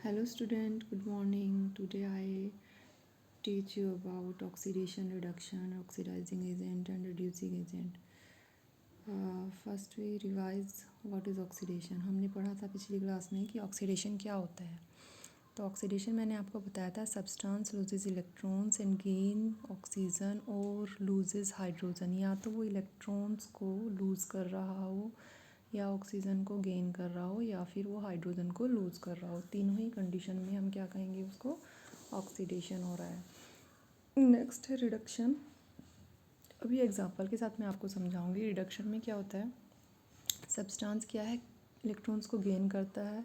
Hello student, good morning. Today I teach you about oxidation, reduction, oxidizing agent and reducing agent. First we revise what is oxidation. हमने पढ़ा था पिछली class में कि oxidation क्या होता है. तो ऑक्सीडेशन मैंने आपको बताया था substance loses electrons and gain oxygen और लूजेस हाइड्रोजन. या तो वो इलेक्ट्रॉन्स को लूज़ कर रहा हो या ऑक्सीजन को गेन कर रहा हो या फिर वो हाइड्रोजन को लूज़ कर रहा हो. तीनों ही कंडीशन में हम क्या कहेंगे, उसको ऑक्सीडेशन हो रहा है. नेक्स्ट है रिडक्शन. अभी एग्जांपल के साथ मैं आपको समझाऊंगी. रिडक्शन में क्या होता है, सब्सटेंस क्या है, इलेक्ट्रॉन्स को गेन करता है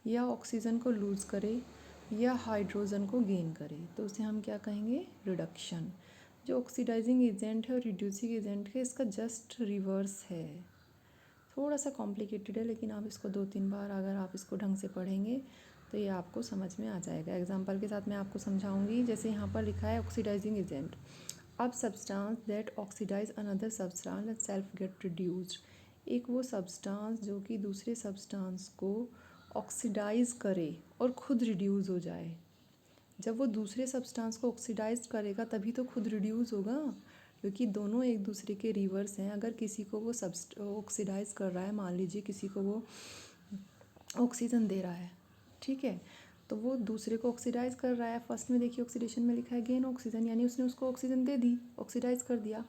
या ऑक्सीजन को लूज़ करे या हाइड्रोजन को गेन करे, तो उसे हम क्या कहेंगे, रिडक्शन. जो ऑक्सीडाइजिंग एजेंट है और रिड्यूसिंग एजेंट है, इसका जस्ट रिवर्स है. थोड़ा सा कॉम्प्लिकेटेड है, लेकिन आप इसको 2-3 बार अगर आप इसको ढंग से पढ़ेंगे तो ये आपको समझ में आ जाएगा. एग्जांपल के साथ मैं आपको समझाऊंगी. जैसे यहाँ पर लिखा है ऑक्सीडाइजिंग एजेंट. अब substance that oxidise another substance and self get reduced. एक वो सब्सटेंस जो कि दूसरे सब्सटेंस को ऑक्सीडाइज करे और खुद रिड्यूस हो जाए. जब वो दूसरे सब्सटेंस को ऑक्सीडाइज करेगा तभी तो खुद रिड्यूस होगा, क्योंकि दोनों एक दूसरे के रिवर्स हैं. अगर किसी को वो ऑक्सीडाइज कर रहा है, मान लीजिए किसी को वो ऑक्सीजन दे रहा है, ठीक है, तो वो दूसरे को ऑक्सीडाइज कर रहा है. फर्स्ट में देखिए ऑक्सीडेशन में लिखा है गेन ऑक्सीजन, यानी उसने उसको ऑक्सीजन दे दी, ऑक्सीडाइज कर दिया.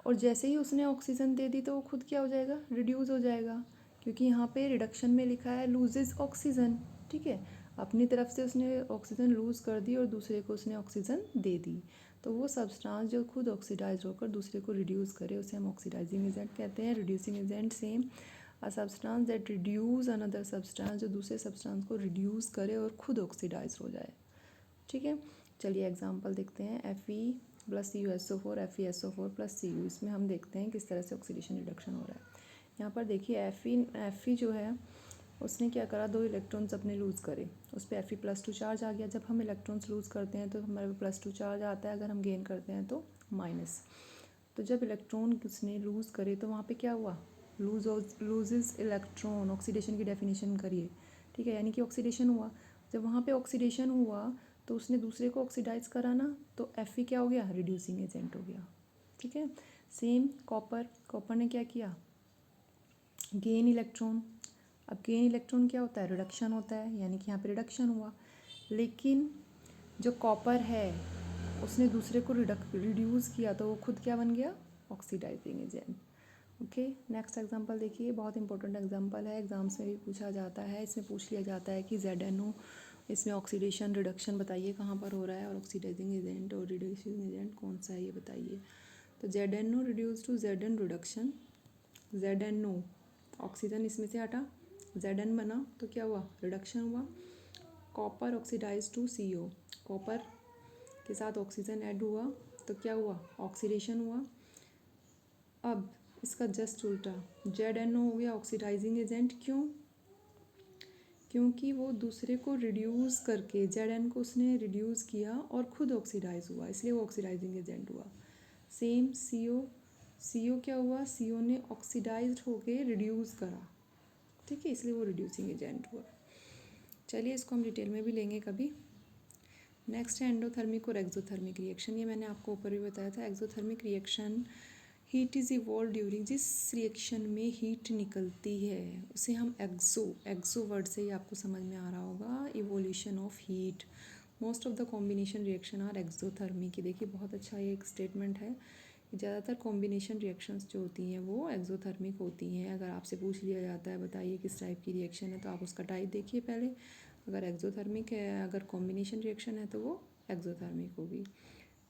और जैसे ही उसने ऑक्सीजन दे दी तो वो खुद क्या हो जाएगा, रिड्यूस हो जाएगा, क्योंकि यहाँ पे रिडक्शन में लिखा है लूजेस ऑक्सीजन. ठीक है, अपनी तरफ से उसने ऑक्सीजन लूज़ कर दी और दूसरे को उसने ऑक्सीजन दे दी. तो वो सब्सटेंस जो खुद ऑक्सीडाइज होकर दूसरे को रिड्यूस करे उसे हम ऑक्सीडाइजिंग एजेंट कहते हैं. Reducing agent same, a substance that reduce another substance, जो दूसरे सब्सटेंस को रिड्यूस करे और खुद ऑक्सीडाइज हो जाए. ठीक है, चलिए एग्जांपल देखते हैं. Fe plus CuSO4, FeSO4 plus Cu. इसमें हम देखते हैं किस तरह से ऑक्सीडेशन रिडक्शन हो रहा है. यहाँ पर देखिए Fe जो है उसने क्या करा, 2 इलेक्ट्रॉन्स अपने लूज़ करे, उस पर Fe+2 चार्ज आ गया. जब हम इलेक्ट्रॉन्स लूज़ करते हैं तो हमारे +2 चार्ज आता है, अगर हम गेन करते हैं तो माइनस. तो जब इलेक्ट्रॉन उसने लूज़ करे तो वहाँ पे क्या हुआ, लूजेस इलेक्ट्रॉन. ऑक्सीडेशन की डेफिनेशन करिए, ठीक है, यानी कि ऑक्सीडेशन हुआ. जब वहाँ पे ऑक्सीडेशन हुआ तो उसने दूसरे को ऑक्सीडाइज करा ना, तो Fe क्या हो गया, रिड्यूसिंग एजेंट हो गया. ठीक है, सेम कॉपर ने क्या किया, गेन इलेक्ट्रॉन. अब गेन इलेक्ट्रॉन क्या होता है, रिडक्शन होता है, यानी कि यहाँ पे रिडक्शन हुआ. लेकिन जो कॉपर है उसने दूसरे को रिड्यूस किया तो वो खुद क्या बन गया, oxidising agent. Okay, next example देखिए, बहुत इंपॉर्टेंट एग्जांपल है, एग्जाम्स में भी पूछा जाता है. इसमें पूछ लिया जाता है कि ZNO, इसमें ऑक्सीडेशन रिडक्शन बताइए कहाँ पर हो रहा है, और ऑक्सीडाइजिंग एजेंट और रिड्यूसिंग एजेंट कौन सा है ये बताइए. तो ZNO reduce to Zn reduction. ZNO oxygen इसमें से हटा, Zn बना तो क्या हुआ, रिडक्शन हुआ. Copper oxidise to CO, copper के साथ ऑक्सीजन ऐड हुआ तो क्या हुआ, ऑक्सीडेशन हुआ. अब इसका जस्ट उल्टा, ZNO हो गया ऑक्सीडाइजिंग एजेंट. क्यों, क्योंकि वो दूसरे को रिड्यूस करके, Zn को उसने रिड्यूस किया और खुद ऑक्सीडाइज हुआ, इसलिए वो ऑक्सीडाइजिंग एजेंट हुआ. सेम CO क्या हुआ, CO ने ऑक्सीडाइज्ड होके रिड्यूस करा, ठीक है, इसलिए वो रिड्यूसिंग एजेंट हुआ. चलिए इसको हम डिटेल में भी लेंगे कभी. नेक्स्ट है एंडोथर्मिक और एक्सोथर्मिक रिएक्शन. ये मैंने आपको ऊपर भी बताया था. Exothermic reaction, heat is evolve during, जिस रिएक्शन में हीट निकलती है उसे हम एक्सो वर्ड से ही आपको समझ में आ रहा होगा, evolution of heat. Most of the combination reaction are exothermic. देखिए बहुत अच्छा ये एक स्टेटमेंट है. ज़्यादातर कॉम्बिनेशन रिएक्शंस जो होती हैं वो एक्सोथर्मिक होती हैं. अगर आपसे पूछ लिया जाता है बताइए किस टाइप की रिएक्शन है, तो आप उसका टाइप देखिए पहले. अगर एक्सोथर्मिक है, अगर कॉम्बिनेशन रिएक्शन है तो वो एक्सोथर्मिक होगी.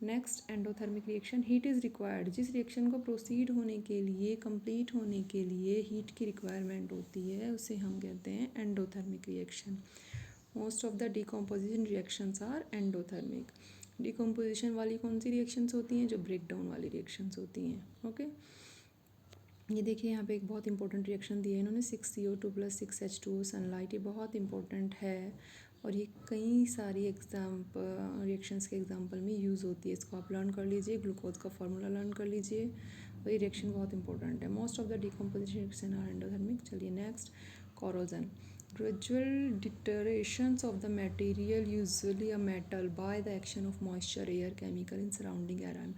Next endothermic reaction, heat is required. जिस रिएक्शन को प्रोसीड होने के लिए, कंप्लीट होने के लिए हीट की रिक्वायरमेंट होती है उसे हम कहते हैं endothermic reaction. Most of the decomposition reactions are endothermic. Decomposition वाली कौन सी रिएक्शंस होती हैं, जो ब्रेक डाउन वाली रिएक्शंस होती हैं. ओके, ये देखिए यहाँ पे एक बहुत इंपॉर्टेंट रिएक्शन दिया है इन्होंने, 6CO2 + 6H2O सनलाइट. ये बहुत इंपॉर्टेंट है और ये कई सारी रिएक्शंस के एग्जांपल में यूज़ होती है. इसको आप लर्न कर लीजिए, ग्लूकोज का फार्मूला लर्न कर लीजिए, और ये रिएक्शन बहुत इंपॉर्टेंट है. Most of the decomposition reaction are endothermic. चलिए next, corrosion. Gradual deteriorations of the material, usually a metal, by the action of moisture, air, chemical in surrounding environment.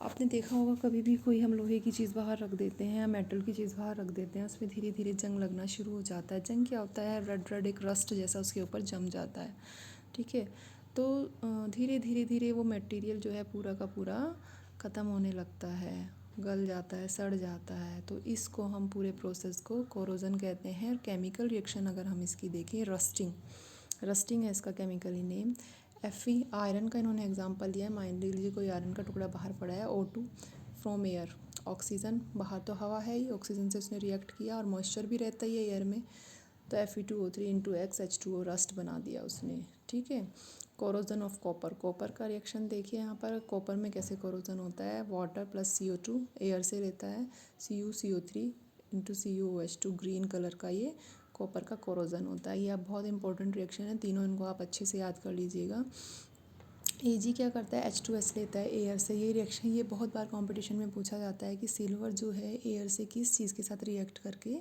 आपने देखा होगा कभी भी कोई हम लोहे की चीज़ बाहर रख देते हैं या मेटल की चीज़ बाहर रख देते हैं, उसमें धीरे धीरे जंग लगना शुरू हो जाता है. जंग क्या होता है? रेड रेड एक रस्ट जैसा उसके ऊपर जम जाता है. ठीक है. तो धीरे धीरे धीरे वो मटेरियल जो है पूरा का पूरा ख़त्म होने लगता है, गल जाता है, सड़ जाता है. तो इसको हम पूरे प्रोसेस को कोरोजन कहते हैं. केमिकल रिएक्शन अगर हम इसकी देखें, रस्टिंग है इसका केमिकली नेम. Fe, आयरन का इन्होंने एग्जांपल दिया है. मान लीजिए कोई आयरन का टुकड़ा बाहर पड़ा है. O2 फ्रॉम एयर, ऑक्सीजन, बाहर तो हवा है ही, ऑक्सीजन से उसने रिएक्ट किया और मॉइस्चर भी रहता ही है एयर में, तो Fe2O3 into X H2O rust बना दिया उसने. ठीक है. कोरोजन ऑफ कॉपर का रिएक्शन देखिए यहाँ पर. कॉपर में कैसे कोरोजन होता है? वाटर प्लस CO2 एयर से रहता है, CuCO3 into CuOH2 green colour का ये कॉपर का कोरोजन होता है. ये अब बहुत इंपॉर्टेंट रिएक्शन है, तीनों इनको आप अच्छे से याद कर लीजिएगा. Ag क्या करता है? H2S लेता है एयर से. ये रिएक्शन ये बहुत बार कंपटीशन में पूछा जाता है कि सिल्वर जो है एयर से किस चीज़ के साथ रिएक्ट करके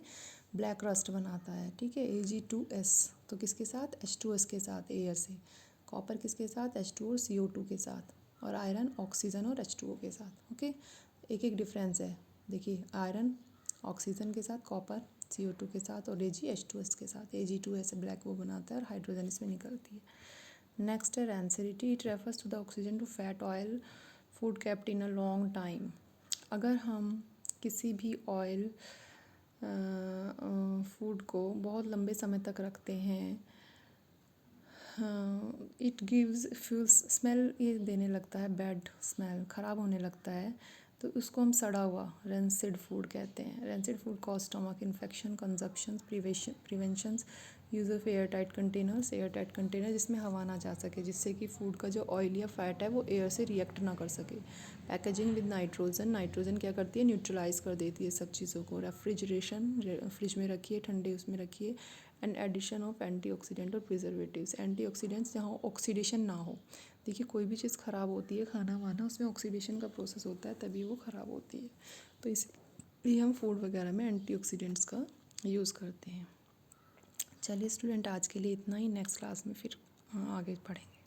ब्लैक रस्ट बनाता है. ठीक है. Ag2S तो किसके साथ? H2S के साथ एयर से. कॉपर किसके साथ? H2 और CO2 के साथ. और आयरन ऑक्सीजन और H2O के साथ. ओके. एक एक डिफरेंस है. देखिए, आयरन ऑक्सीजन के साथ, कॉपर CO2 के साथ और Ag H2S के साथ. Ag2S ब्लैक वो बनाता है और हाइड्रोजन इसमें निकलती है. नेक्स्ट है rancidity. It refers to the oxygen to fat oil food kept in a long time. अगर हम किसी भी ऑयल फूड को बहुत लंबे समय तक रखते हैं, इट गिव्स फ्यूल्स स्मेल, ये देने लगता है, बैड स्मेल, ख़राब होने लगता है, तो उसको हम सड़ा हुआ रेंसिड फूड कहते हैं. Rancid food cause stomach infection, consumption, preventions, use of air tight container जिसमें हवा ना जा सके, जिससे कि फूड का जो ऑयल या फैट है वो एयर से रिएक्ट ना कर सके. पैकेजिंग विद नाइट्रोजन क्या करती है? न्यूट्रलाइज कर देती है सब चीज़ों को. रेफ्रिजरेशन, फ्रिज में रखिए, ठंडे उसमें रखिए. एंड एडिशन ऑफ एंटीऑक्सीडेंट और प्रिजर्वेटिव्स. एंटीऑक्सीडेंट्स जहाँ ऑक्सीडेशन ना हो. देखिए, कोई भी चीज़ ख़राब होती है, खाना वाना, उसमें ऑक्सीडेशन का प्रोसेस होता है, तभी वो ख़राब होती है. तो इसलिए हम फूड वगैरह में एंटीऑक्सीडेंट्स का यूज़ करते हैं. चलिए स्टूडेंट, आज के लिए इतना ही. नेक्स्ट क्लास में फिर आगे पढ़ेंगे.